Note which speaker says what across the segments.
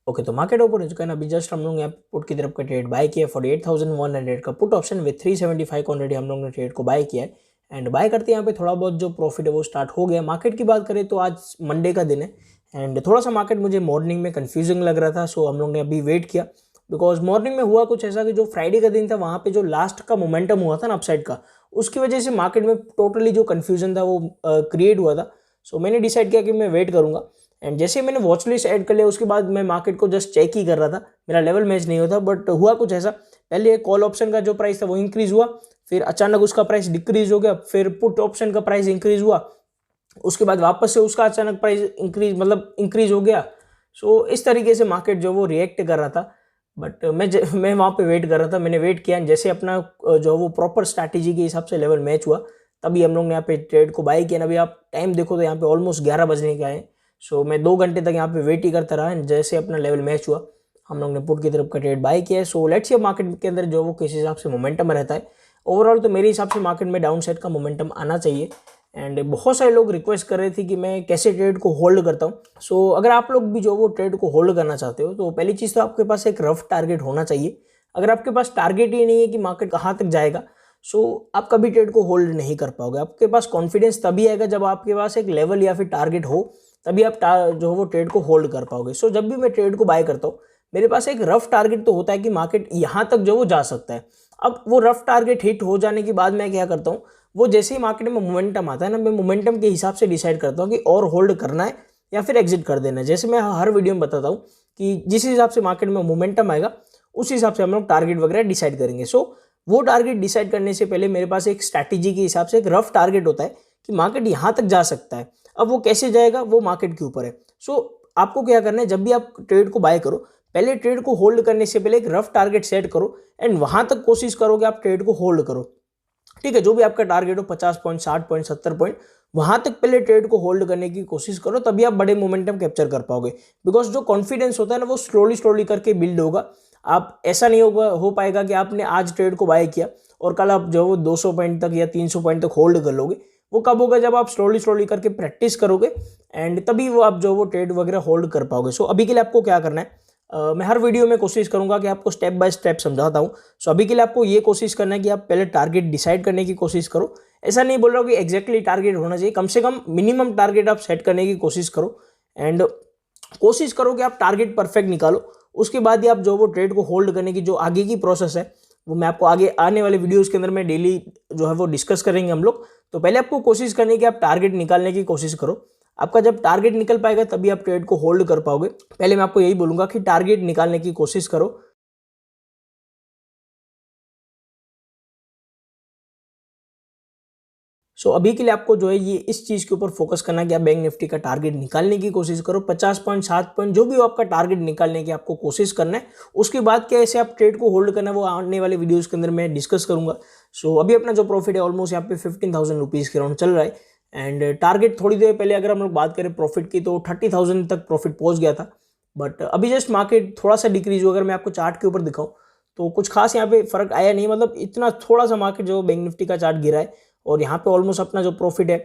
Speaker 1: Okay, तो market open हो चुका है ना। अभी जस्ट हम लोग यहाँ पुट की तरफ का ट्रेड बाय किया 48,100 का पुट ऑप्शन विथ 375 ऑलरेडी हम लोग ने ट्रेड को बाय किया है। एंड बाय करते यहाँ पे थोड़ा बहुत जो प्रॉफिट है वो स्टार्ट हो गया। मार्केट की बात करें तो आज मंडे का दिन है एंड थोड़ा सा मार्केट मुझे मॉर्निंग में कंफ्यूजिंग लग रहा था, सो हम लोग ने अभी वेट किया बिकॉज मॉर्निंग में हुआ कुछ ऐसा कि जो फ्राइडे का दिन था वहाँ पे जो लास्ट का मोमेंटम हुआ था ना अपसाइड का, उसकी वजह से मार्केट में टोटली जो कन्फ्यूजन था वो क्रिएट हुआ था। सो मैंने डिसाइड किया कि मैं वेट करूँगा एंड जैसे मैंने वॉच लिस्ट ऐड कर लिया उसके बाद मैं मार्केट को जस्ट चेक ही कर रहा था, मेरा लेवल मैच नहीं होता। बट हुआ कुछ ऐसा, पहले कॉल ऑप्शन का जो प्राइस था वो इंक्रीज हुआ, फिर अचानक उसका प्राइस डिक्रीज हो गया, फिर पुट ऑप्शन का प्राइस इंक्रीज हुआ, उसके बाद वापस से उसका अचानक प्राइस इंक्रीज हो गया। सो इस तरीके से मार्केट जो वो रिएक्ट कर रहा था। बट मैं वहाँ पे वेट कर रहा था, मैंने वेट किया जैसे अपना जो वो प्रॉपर स्ट्रैटेजी के हिसाब से लेवल मैच हुआ तभी हम लोग ने यहाँ पे ट्रेड को बाई किया। अभी आप टाइम देखो तो यहाँ पे ऑलमोस्ट 11 बजने का है। सो मैं 2 घंटे तक यहाँ पे वेट ही करता रहा एंड जैसे अपना लेवल मैच हुआ हम लोग ने पुट की तरफ का ट्रेड बाय किया है। सो लेट्स सी मार्केट के अंदर जो वो किस हिसाब से मोमेंटम रहता है। ओवरऑल तो मेरे हिसाब से मार्केट में डाउन साइड का मोमेंटम आना चाहिए एंड बहुत सारे लोग रिक्वेस्ट कर रहे थे कि मैं कैसे ट्रेड को होल्ड करता हूँ। सो अगर आप लोग भी जो वो ट्रेड को होल्ड करना चाहते हो तो पहली चीज़ तो आपके पास एक रफ टारगेट होना चाहिए। अगर आपके पास टारगेट ही नहीं है कि मार्केट कहाँ तक जाएगा सो आप कभी ट्रेड को होल्ड नहीं कर पाओगे। आपके पास कॉन्फिडेंस तभी आएगा जब आपके पास एक लेवल या फिर टारगेट हो, तभी आप जो वो ट्रेड को होल्ड कर पाओगे। सो जब भी मैं ट्रेड को बाय करता हूँ मेरे पास एक रफ टारगेट तो होता है कि मार्केट यहाँ तक जो वो जा सकता है। अब वो रफ टारगेट हिट हो जाने के बाद मैं क्या करता हूँ, वो जैसे ही मार्केट में मोमेंटम आता है ना, मैं मोमेंटम के हिसाब से डिसाइड करता हूँ कि और होल्ड करना है या फिर एग्जिट कर देना है। जैसे मैं हर वीडियो में बताता हूँ कि जिस हिसाब से मार्केट में मोमेंटम आएगा उस हिसाब से हम लोग टारगेट वगैरह डिसाइड करेंगे। सो वो टारगेट डिसाइड करने से पहले मेरे पास एक स्ट्रैटेजी के हिसाब से एक रफ टारगेट होता है कि मार्केट यहाँ तक जा सकता है। अब वो कैसे जाएगा वो मार्केट के ऊपर है। सो आपको क्या करना है, जब भी आप ट्रेड को बाय करो पहले ट्रेड को होल्ड करने से पहले एक रफ टारगेट सेट करो एंड वहां तक कोशिश करो कि आप ट्रेड को होल्ड करो। ठीक है, जो भी आपका टारगेट हो 50 पॉइंट, 60 पॉइंट, 70 पॉइंट, वहां तक पहले ट्रेड को होल्ड करने की कोशिश करो, तभी आप बड़े मोमेंटम कैप्चर कर पाओगे। बिकॉज जो कॉन्फिडेंस होता है ना वो स्लोली स्लोली करके बिल्ड होगा। आप ऐसा नहीं हो पाएगा कि आपने आज ट्रेड को बाय किया और कल आप जो वो 200 पॉइंट तक या 300 पॉइंट तक होल्ड कर लोगे। वो कब होगा, जब आप स्लोली स्लोली करके प्रैक्टिस करोगे एंड तभी वो आप जो वो ट्रेड वगैरह होल्ड कर पाओगे। सो अभी के लिए आपको क्या करना है, मैं हर वीडियो में कोशिश करूंगा कि आपको स्टेप बाय स्टेप समझाता हूं। सो अभी के लिए आपको ये कोशिश करना है कि आप पहले टारगेट डिसाइड करने की कोशिश करो। ऐसा नहीं बोल रहा हूं कि एग्जैक्टली टारगेट होना चाहिए, कम से कम मिनिमम टारगेट आप सेट करने की कोशिश करो एंड कोशिश करो कि आप टारगेट परफेक्ट निकालो। उसके बाद ही आप जो वो ट्रेड को होल्ड करने की जो आगे की प्रोसेस है वो मैं आपको आगे आने वाले वीडियोस के अंदर मैं डेली जो है वो डिस्कस करेंगे हम लोग। तो पहले आपको कोशिश करनी है कि आप टारगेट निकालने की कोशिश करो। आपका जब टारगेट निकल पाएगा तभी आप ट्रेड को होल्ड कर पाओगे। पहले मैं आपको यही बोलूंगा कि टारगेट निकालने की कोशिश करो। सो अभी के लिए आपको जो है ये इस चीज़ के ऊपर फोकस करना है कि आप बैंक निफ्टी का टारगेट निकालने की कोशिश करो। 50 पॉइंट, 7 पॉइंट, जो भी हो आपका टारगेट निकालने की आपको कोशिश करना है। उसके बाद कैसे आप ट्रेड को होल्ड करना है वो आने वाले वीडियोस के अंदर मैं डिस्कस करूंगा। सो अभी अपना जो प्रॉफिट है ऑलमोस्ट यहाँ पे 15,000 रुपीज़ के राउंड चल रहा है एंड टारगेट थोड़ी देर पहले अगर हम लोग बात करें प्रॉफिट की तो 30,000 तक प्रॉफिट पहुंच गया था। बट अभी जस्ट मार्केट थोड़ा सा डिक्रीज हुआ। अगर मैं आपको चार्ट के ऊपर दिखाऊं तो कुछ खास यहाँ पे फर्क आया नहीं, मतलब इतना थोड़ा सा मार्केट जो बैंक निफ्टी का चार्ट गिरा है और यहाँ पे ऑलमोस्ट अपना जो प्रॉफिट है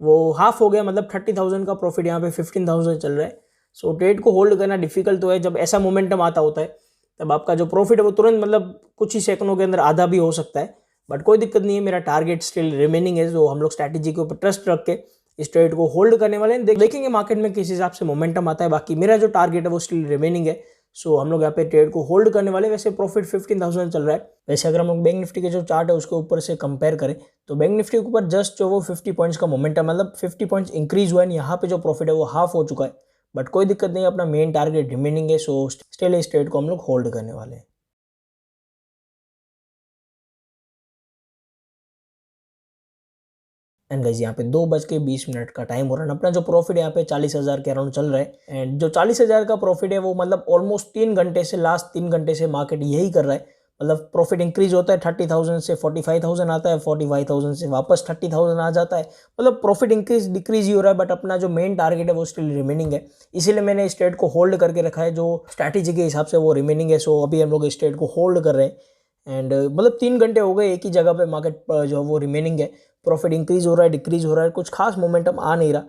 Speaker 1: वो हाफ हो गया। मतलब 30,000 का प्रॉफिट यहाँ पे 15,000 चल रहा है। सो ट्रेड को होल्ड करना डिफिकल्ट तो है, जब ऐसा मोमेंटम आता होता है तब आपका जो प्रॉफिट है वो तुरंत मतलब कुछ ही सेकंडों के अंदर आधा भी हो सकता है। बट कोई दिक्कत नहीं है, मेरा टारगेट स्टिल रिमेनिंग है। जो हम लोग स्ट्रैटेजी के ऊपर ट्रस्ट रख के इस ट्रेड को होल्ड करने वाले हैं। देखेंगे मार्केट में किस हिसाब से मोमेंटम आता है। बाकी मेरा जो टारगेट है वो स्टिल रिमेनिंग है। सो हम लोग यहाँ पे ट्रेड को होल्ड करने वाले। वैसे प्रॉफिट 15,000 चल रहा है। वैसे अगर हम लोग बैंक निफ्टी के जो चार्ट है उसके ऊपर से कंपेयर करें तो बैंक निफ्टी के ऊपर जस्ट जो वो 50 पॉइंट्स का मोमेंटम, मतलब 50 पॉइंट्स इंक्रीज हुआ है। यहाँ पे जो प्रॉफिट है वो हाफ हो चुका है। बट कोई दिक्कत नहीं है, अपना मेन टारगेट रिमेनिंग है। सो स्टिल इस ट्रेड को हम लोग होल्ड करने वाले हैं। एंड गाइस यहाँ पे 2:20 का टाइम हो रहा है। अपना जो प्रॉफिट है यहाँ पे 40,000 के अराउंड चल रहा है एंड जो 40,000 का प्रॉफिट है वो मतलब ऑलमोस्ट 3 घंटे से, लास्ट 3 घंटे से मार्केट यही कर रहा है। मतलब प्रॉफिट इंक्रीज होता है 30,000 से 45,000 आता है, 45,000 से वापस 30,000 आ जाता है। मतलब प्रॉफिट इंक्रीज डिक्रीज ही हो रहा है। बट अपना जो मेन टारगेट है वो स्टिल रिमेनिंग है, इसीलिए मैंने इस ट्रेड को होल्ड करके रखा है। जो स्ट्रैटेजी के हिसाब से वो रिमेनिंग है। सो अभी हम लोग इस ट्रेड को होल्ड कर रहे हैं एंड मतलब 3 घंटे हो गए एक ही जगह पे मार्केट जो वो रिमेनिंग है। प्रॉफिट इंक्रीज हो रहा है, डिक्रीज हो रहा है, कुछ खास मोमेंटम आ नहीं रहा।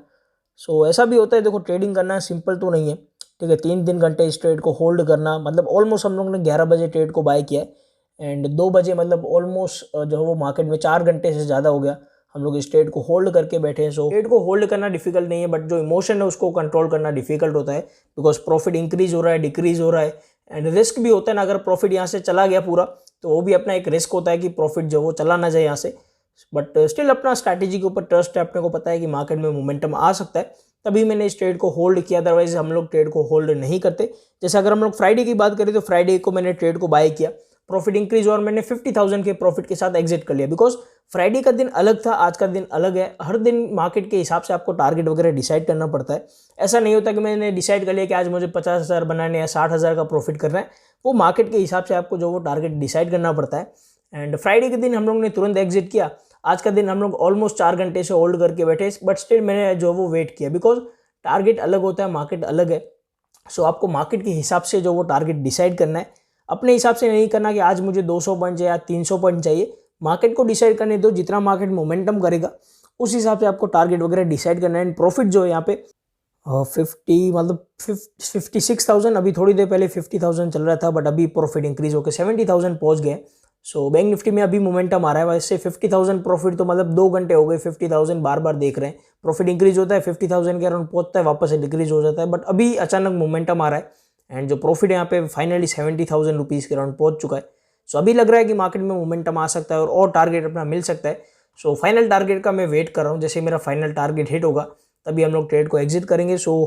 Speaker 1: सो ऐसा भी होता है। देखो ट्रेडिंग करना सिंपल तो नहीं है। ठीक है। 3 घंटे इस ट्रेड को होल्ड करना, मतलब ऑलमोस्ट हम लोग ने 11 बजे ट्रेड को बाय किया है एंड 2 बजे मतलब ऑलमोस्ट जो है वो मार्केट में 4 घंटे से ज़्यादा हो गया हम लोग इस ट्रेड को होल्ड करके बैठे हैं। सो ट्रेड को होल्ड करना डिफिकल्ट नहीं है, बट जो इमोशन है उसको कंट्रोल करना डिफिकल्ट होता है, बिकॉज प्रॉफिट इंक्रीज हो रहा है, डिक्रीज हो रहा है एंड रिस्क भी होता है ना। अगर प्रॉफिट यहाँ से चला गया पूरा तो वो भी अपना एक रिस्क होता है कि प्रॉफिट जो वो चला ना जाए यहाँ से, बट स्टिल अपना स्ट्रैटेजी के ऊपर ट्रस्ट है, अपने को पता है कि मार्केट में मोमेंटम आ सकता है, तभी मैंने इस ट्रेड को होल्ड किया। अदरवाइज हम लोग ट्रेड को होल्ड नहीं करते। जैसे अगर हम लोग फ्राइडे की बात करें तो फ्राइडे को मैंने ट्रेड को बाय किया, प्रॉफिट इंक्रीज और मैंने 50,000 के प्रॉफिट के साथ एग्जिट कर लिया, बिकॉज फ्राइडे का दिन अलग था, आज का दिन अलग है। हर दिन मार्केट के हिसाब से आपको टारगेट वगैरह डिसाइड करना पड़ता है। ऐसा नहीं होता कि मैंने डिसाइड कर लिया कि आज मुझे 50,000 बनाने या 60,000 का प्रॉफिट करना है। वो मार्केट के हिसाब से आपको जो वो टारगेट डिसाइड करना पड़ता है। एंड फ्राइडे के दिन हम लोग ने तुरंत एग्जिट किया। आज का दिन हम लोग ऑलमोस्ट 4 घंटे से होल्ड करके बैठे, बट स्टिल मैंने जो वो वेट किया, बिकॉज टारगेट अलग होता है, मार्केट अलग है। सो आपको मार्केट के हिसाब से जो वो टारगेट डिसाइड करना है, अपने हिसाब से नहीं करना कि आज मुझे 200 पॉइंट चाहिए या 300 पॉइंट चाहिए। मार्केट को डिसाइड करने दो, जितना मार्केट मोमेंटम करेगा उस हिसाब से आपको टारगेट वगैरह डिसाइड करना है। एंड प्रॉफिट जो है यहाँ पे 56,000, अभी थोड़ी देर पहले 50,000 चल रहा था, बट अभी प्रॉफिट इंक्रीज होकर 70,000 पहुंच गए। सो बैंक निफ्टी में अभी मोमेंटम आ रहा है। वैसे 50,000 प्रॉफिट तो मतलब 2 घंटे हो गए 50,000 बार बार देख रहे हैं। प्रॉफिट इंक्रीज होता है, 50,000 के अराउंड पहुंचता है, वापस से डिक्रीज हो जाता है, बट अभी अचानक मोमेंटम आ रहा है एंड जो प्रॉफिट यहाँ पे फाइनली 70,000 रुपीज़ के अराउंड पहुंच चुका है। सो अभी लग रहा है कि मार्केट में मोमेंटम आ सकता है और टारगेट अपना मिल सकता है। सो फाइनल टारगेट का मैं वेट कर रहा हूँ। जैसे मेरा फाइनल टारगेट हिट होगा तभी हम लोग ट्रेड को एग्जिट करेंगे। सो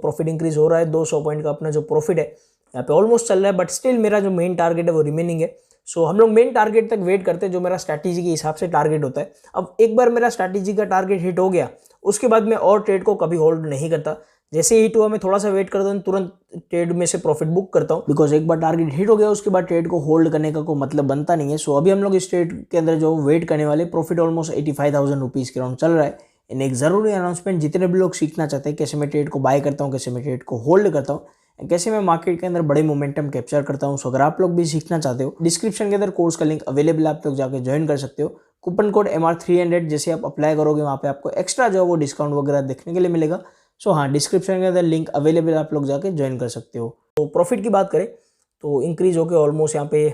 Speaker 1: प्रॉफिट इंक्रीज हो रहा है, 200 पॉइंट का अपना जो प्रॉफिट है यहाँ पे ऑलमोस्ट चल रहा है, बट स्टिल मेरा जो मेन टारगेट है वो रिमेनिंग है। सो हम लोग मेन टारगेट तक वेट करते हैं, जो मेरा स्ट्रैटेजी के हिसाब से टारगेट होता है। अब एक बार मेरा स्ट्रैटेजी का टारगेट हिट हो गया, उसके बाद मैं और ट्रेड को कभी होल्ड नहीं करता। जैसे ही हिट हुआ मैं थोड़ा सा वेट करता हूँ, तुरंत ट्रेड में से प्रॉफिट बुक करता हूँ, बिकॉज एक बार टारगेट हिट हो गया उसके बाद ट्रेड को होल्ड करने का कोई मतलब बनता नहीं है। सो अभी हम लोग इस ट्रेड के अंदर जो वेट करने वाले, प्रॉफिट ऑलमोस्ट 85,000 रुपीज़ के अराउंड चल रहा है। इन एक ज़रूरी अनाउंसमेंट, जितने भी लोग सीखना चाहते हैं कैसे मैं ट्रेड को बाय करता हूँ, कैसे मैं ट्रेड को होल्ड करता हूँ, कैसे मैं मार्केट के अंदर बड़े मोमेंटम कैप्चर करता हूँ। सो अगर आप लोग भी सीखना चाहते हो, डिस्क्रिप्शन के अंदर कोर्स का लिंक अवेलेबल है, आप लोग जाकर ज्वाइन कर सकते हो। कूपन कोड MR300 जैसे आप अप्लाई करोगे वहाँ पे आपको एक्स्ट्रा जो है वो डिस्काउंट वगैरह देखने के लिए मिलेगा। सो हाँ, डिस्क्रिप्शन के अंदर लिंक अवेलेबल है, आप लोग जाके ज्वाइन कर सकते हो। तो प्रॉफिट की बात करें तो इंक्रीज होकर ऑलमोस्ट यहाँ पे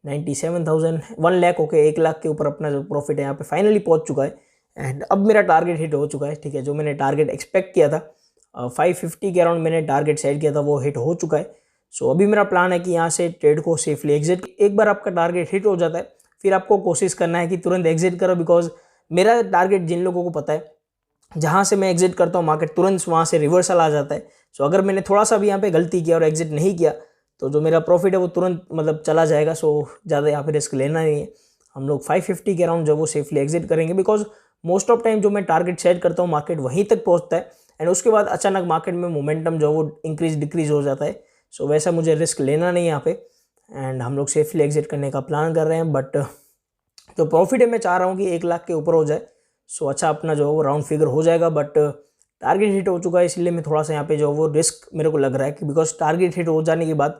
Speaker 1: 97,000, 1 लाख होके 1 लाख के ऊपर अपना जो प्रॉफिट है यहाँ पे फाइनली पहुँच चुका है। एंड अब मेरा टारगेट हिट हो चुका है। ठीक है, जो मैंने टारगेट एक्सपेक्ट किया था 550 के अराउंड मैंने टारगेट सेट किया था, वो हिट हो चुका है। सो अभी मेरा प्लान है कि यहाँ से ट्रेड को सेफली एग्जिट। एक बार आपका टारगेट हिट हो जाता है फिर आपको कोशिश करना है कि तुरंत एग्जिट करो, बिकॉज मेरा टारगेट जिन लोगों को पता है, जहाँ से मैं एग्जिट करता हूँ मार्केट तुरंत वहाँ से रिवर्सल आ जाता है। सो अगर मैंने थोड़ा सा भी यहाँ पे गलती किया और एग्जिट नहीं किया तो जो मेरा प्रॉफिट है वो तुरंत मतलब चला जाएगा। सो ज़्यादा यहाँ पे रिस्क लेना नहीं है। हम लोग 550 के अराउंड जो वो सेफली एग्जिट करेंगे, बिकॉज मोस्ट ऑफ टाइम जो मैं टारगेट सेट करता हूँ मार्केट वहीं तक पहुँचता है एंड उसके बाद अचानक मार्केट में मोमेंटम जो वो इंक्रीज डिक्रीज हो जाता है। सो वैसा मुझे रिस्क लेना नहीं है यहाँ पे एंड हम लोग सेफली एग्जिट करने का प्लान कर रहे हैं। बट जो प्रॉफिट है मैं चाह रहा हूँ कि 1 लाख के ऊपर हो जाए। सो अच्छा अपना जो है वो राउंड फिगर हो जाएगा, बट टारगेट हिट हो चुका है इसलिए मैं थोड़ा सा यहाँ पे जो वो रिस्क मेरे को लग रहा है कि बिकॉज टारगेट हिट हो जाने के बाद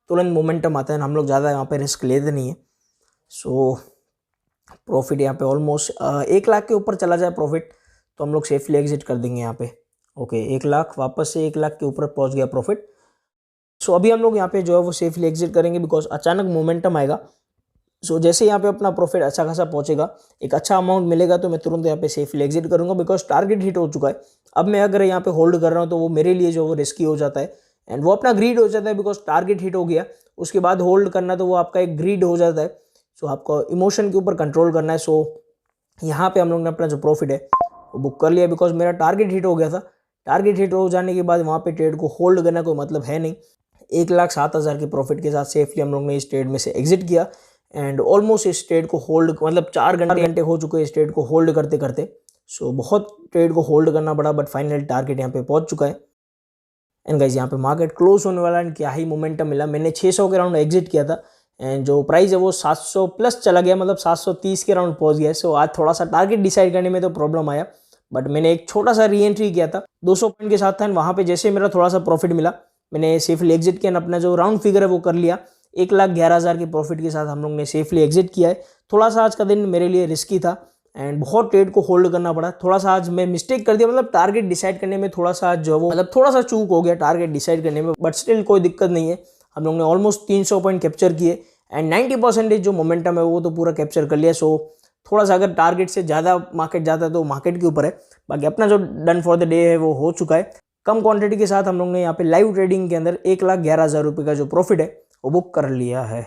Speaker 1: तुरंत मोमेंटम आता है, हम लोग ज़्यादा यहाँ पे रिस्क लेते नहीं है। सो प्रॉफिट यहाँ पे ऑलमोस्ट 1 लाख के ऊपर चला जाए प्रॉफिट तो हम लोग सेफली एग्जिट कर देंगे यहाँ पे। ओके, 1 लाख वापस से 1 लाख के ऊपर पहुँच गया प्रॉफिट। सो अभी हम लोग यहाँ पे जो है वो सेफली एग्जिट करेंगे, बिकॉज अचानक मोमेंटम आएगा। सो जैसे यहाँ पे अपना प्रॉफिट अच्छा खासा पहुँचेगा, एक अच्छा अमाउंट मिलेगा, तो मैं तुरंत यहाँ पे सेफली एग्जिट करूँगा, बिकॉज टारगेट हिट हो चुका है। अब मैं अगर यहाँ पे होल्ड कर रहा हूँ तो वो मेरे लिए जो वो रिस्की हो जाता है एंड वो अपना ग्रीड हो जाता है, बिकॉज टारगेट हिट हो गया उसके बाद होल्ड करना तो वो आपका एक ग्रीड हो जाता है। सो आपको इमोशन के ऊपर कंट्रोल करना है। सो यहाँ पे हम लोग ने अपना जो प्रॉफिट है वो बुक कर लिया, बिकॉज मेरा टारगेट हिट हो गया था। टारगेट हिट हो जाने के बाद वहाँ पे ट्रेड को होल्ड करना कोई मतलब है नहीं। 1,07,000 के प्रॉफिट के साथ सेफली हम लोग ने इस ट्रेड में से एग्जिट किया एंड ऑलमोस्ट इस ट्रेड को होल्ड मतलब 4 घंटे हो चुके हैं इस ट्रेड को होल्ड करते करते। सो बहुत ट्रेड को होल्ड करना पड़ा, बट फाइनल टारगेट यहाँ पे पहुँच चुका है। एंड गाइस यहाँ पे मार्केट क्लोज होने वाला है, क्या ही मोमेंटम मिला। मैंने 600 के राउंड एग्जिट किया था एंड जो प्राइस है वो 700 प्लस चला गया, मतलब 730 के राउंड पहुंच गया। सो आज थोड़ा सा टारगेट डिसाइड करने में तो प्रॉब्लम आया, बट मैंने एक छोटा सा री एंट्री किया था 200 पॉइंट के साथ था। वहाँ पे जैसे मेरा थोड़ा सा प्रॉफिट मिला मैंने सेफली एग्जिट किया, अपना जो राउंड फिगर है वो कर लिया। 1,11,000 के प्रॉफिट के साथ हम लोग ने सेफली एग्जिट किया है। थोड़ा सा आज का दिन मेरे लिए रिस्की था एंड बहुत ट्रेड को होल्ड करना पड़ा। थोड़ा सा आज मैं मिस्टेक कर दिया, मतलब टारगेट डिसाइड करने में थोड़ा सा जो वो मतलब थोड़ा सा चूक हो गया टारगेट डिसाइड करने में, बट स्टिल कोई दिक्कत नहीं है। हम लोग ने ऑलमोस्ट 300 पॉइंट कैप्चर किए एंड 90% जो मोमेंटम है वो तो पूरा कैप्चर कर लिया। सो थोड़ा सा अगर टारगेट से ज़्यादा मार्केट जाता है तो मार्केट के ऊपर है, बाकी अपना जो डन फॉर द डे है वो हो चुका है। कम क्वांटिटी के साथ हम लोग ने यहाँ पे लाइव ट्रेडिंग के अंदर 1,11,000 रुपये का जो प्रॉफिट है वो बुक कर लिया है।